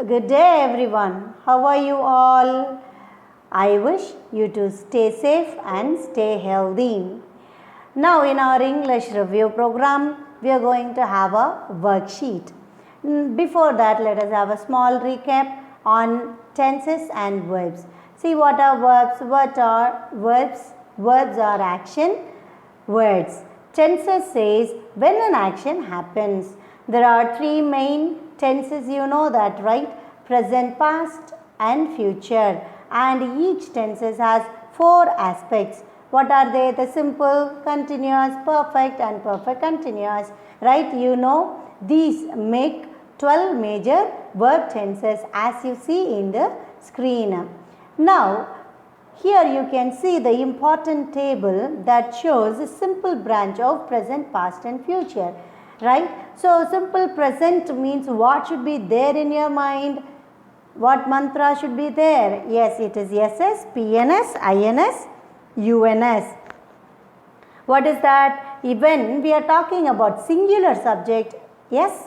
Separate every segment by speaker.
Speaker 1: Good day everyone. How are you all? I wish you to stay safe and stay healthy. Now in our English review program, we are going to have a worksheet. Before that, let us have a small recap on tenses and verbs. See what are verbs? What are verbs? Verbs are action words. Tenses says when an action happens. There are three main tenses, you know that, right? Present, past and future. And each tenses has four aspects. What are they? The simple, continuous, perfect and perfect continuous. Right? You know these make 12 major verb tenses as you see in the screen. Now, here you can see the important table that shows a simple branch of present, past and future. Right? So, simple present means what should be there in your mind? What mantra should be there? Yes, it is SS, PNS, INS, UNS. What is that? When we are talking about singular subject, yes,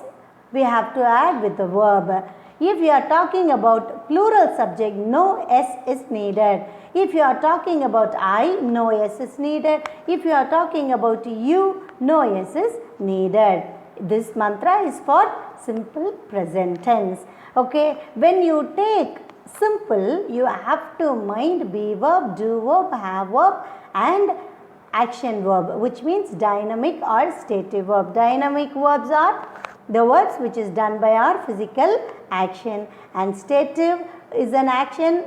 Speaker 1: we have to add with the verb. If we are talking about plural subject, no S is needed. If you are talking about I, no S is needed. If you are talking about you, no S is needed. This mantra is for simple present tense. Okay, when you take simple, you have to mind be verb, do verb, have verb and action verb, which means dynamic or stative verb. Dynamic verbs are the verbs which is done by our physical action, and stative is an action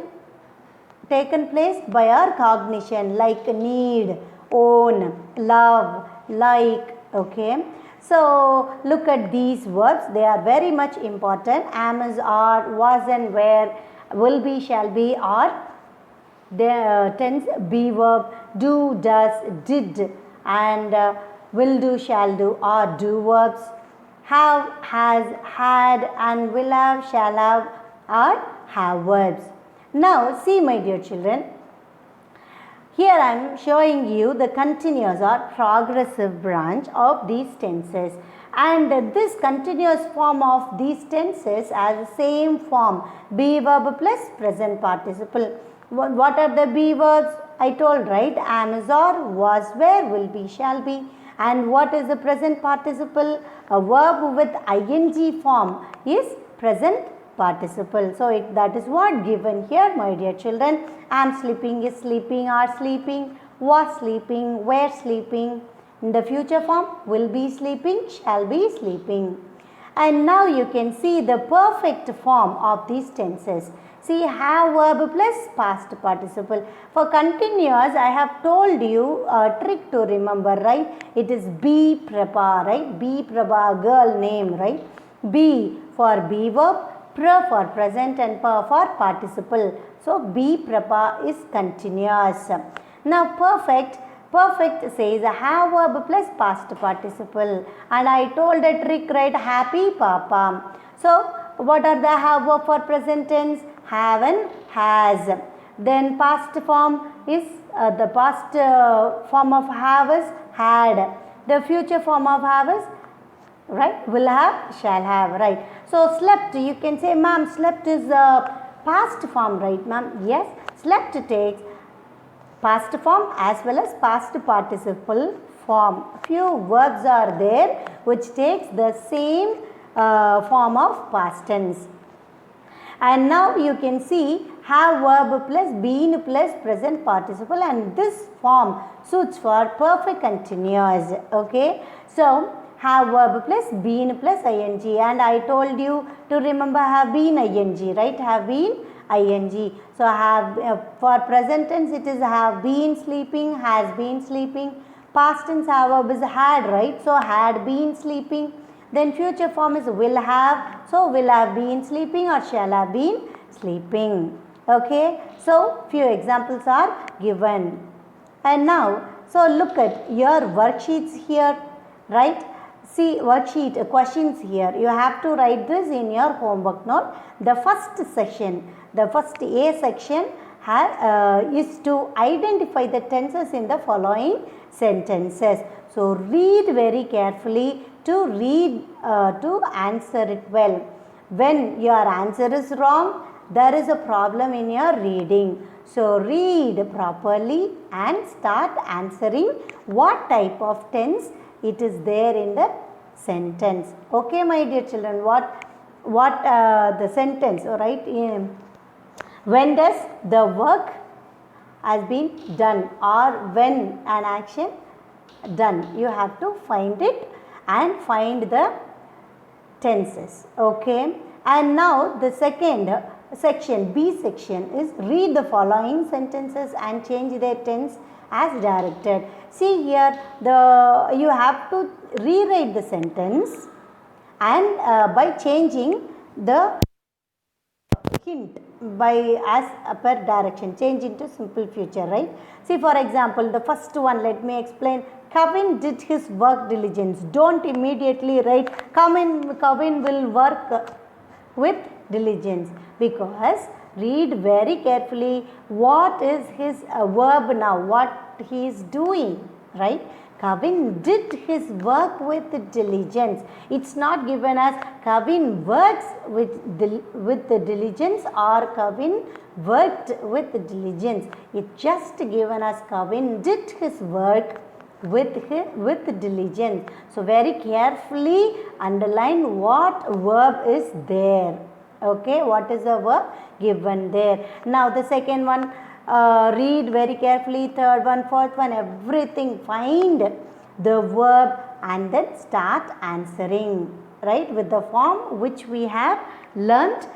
Speaker 1: taken place by our cognition, like need, own, love, like. Okay, so look at these verbs. They are very much important. Am, is, are, was and were, will be, shall be, are the tense be verb, do, does, did and will do, shall do are do verbs. Have, has, had and will have, shall have are have verbs. Now see my dear children, here I am showing you the continuous or progressive branch of these tenses, and this continuous form of these tenses has the same form, be verb plus present participle. What are the be verbs? I told, right? Am, is, are, was, were, will be, shall be. And what is the present participle? A verb with ing form is present participle. So that is what given here, my dear children. Am sleeping, is sleeping, are sleeping, was sleeping, were sleeping. In the future form, will be sleeping, shall be sleeping. And now you can see the perfect form of these tenses. See, have verb plus past participle. For continuous, I have told you a trick to remember, right? It is B Prabha, right? B Prabha, girl name, right? B for be verb, pra for present and pa for participle. So, B Prabha is continuous. Now, perfect says have verb plus past participle. And I told a trick, right? Happy Papa. So, what are the have verb for present tense? Have and has. Then past form is the past form of have is had. The future form of have is, right, will have, shall have, right. So slept, you can say, ma'am, slept is past form, right, ma'am? Yes, slept takes past form as well as past participle form. Few verbs are there which takes the same form of past tense. And now you can see have verb plus been plus present participle, and this form suits for perfect continuous. Okay, so have verb plus been plus ing, and I told you to remember have been ing, right? Have been ing. So have for present tense it is have been sleeping, has been sleeping. Past tense have verb is had, right? So had been sleeping. Then future form is will have, so will have been sleeping or shall have been sleeping. Okay, so few examples are given. And now, so look at your worksheets here, right? See worksheet questions here. You have to write this in your homework note. The first section, the first A section is to identify the tenses in the following sentences. So read very carefully to answer it well. When your answer is wrong, there is a problem in your reading. So read properly and start answering what type of tense it is there in the sentence. Okay, my dear children, what the sentence, alright? When does the work has been done, or when an action done? You have to find it and find the tenses. Okay, and now the second section, B section, is read the following sentences and change their tense as directed. See here, you have to rewrite the sentence and by changing the hint by as per direction, change into simple future, right? See, for example, the first one, let me explain. Kavin did his work diligence. Don't immediately write Kavin will work with diligence, because read very carefully what is his verb now, what he is doing, right? Kavin did his work with diligence. It's not given as Kavin works with the diligence or Kavin worked with diligence. It's just given as Kavin did his work with diligence. So very carefully underline what verb is there. Okay, what is the verb given there? Now the second one, read very carefully. Third one, fourth one, everything, find the verb and then start answering, right, with the form which we have learnt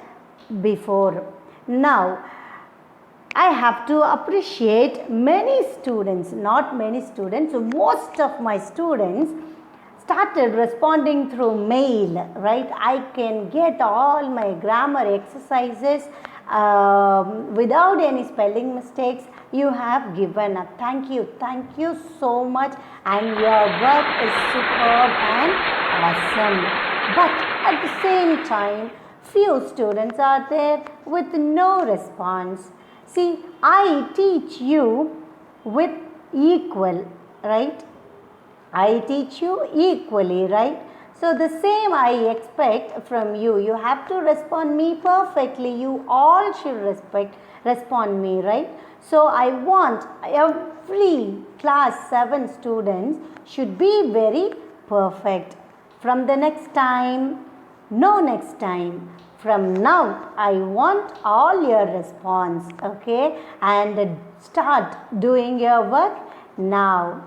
Speaker 1: before. Now I have to appreciate many students, not many students, most of my students started responding through mail, right? I can get all my grammar exercises without any spelling mistakes. You have given a thank you so much, and your work is superb and awesome. But at the same time, few students are there with no response. See, I teach you with equal, right? I teach you equally, right? So the same I expect from you. You have to respond me perfectly. You all should respond me, right? So I want every class 7 students should be very perfect. From the next time, no next time. From now, I want all your response, okay? And start doing your work now.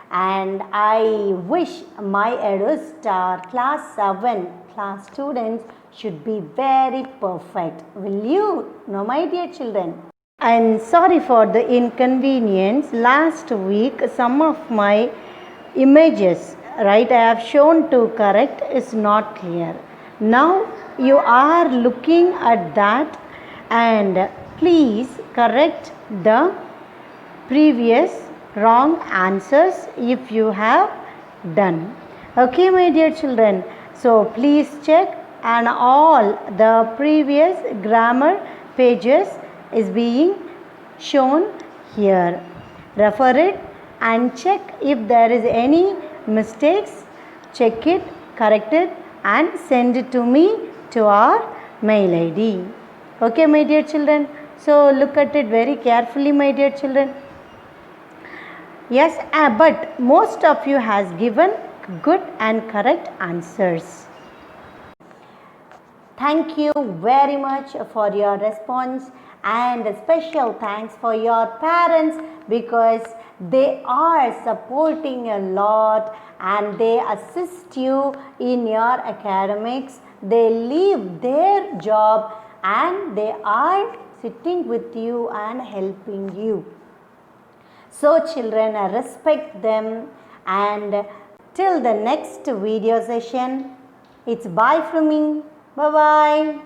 Speaker 1: And I wish my EduStar class 7 class students should be very perfect. Will you? No, my dear children. And sorry for the inconvenience. Last week, some of my images, right, I have shown to correct is not clear. Now you are looking at that, and please correct the previous wrong answers if you have done. Okay, my dear children. So please check, and all the previous grammar pages is being shown here. Refer it and check if there is any mistakes. Check it, correct it, and send it to me to our mail ID. Okay, my dear children. So look at it very carefully, my dear children. Yes, but most of you has given good and correct answers. Thank you very much for your response, and a special thanks for your parents, because they are supporting a lot and they assist you in your academics. They leave their job and they are sitting with you and helping you. So children, respect them, and till the next video session, it's bye from me. Bye bye.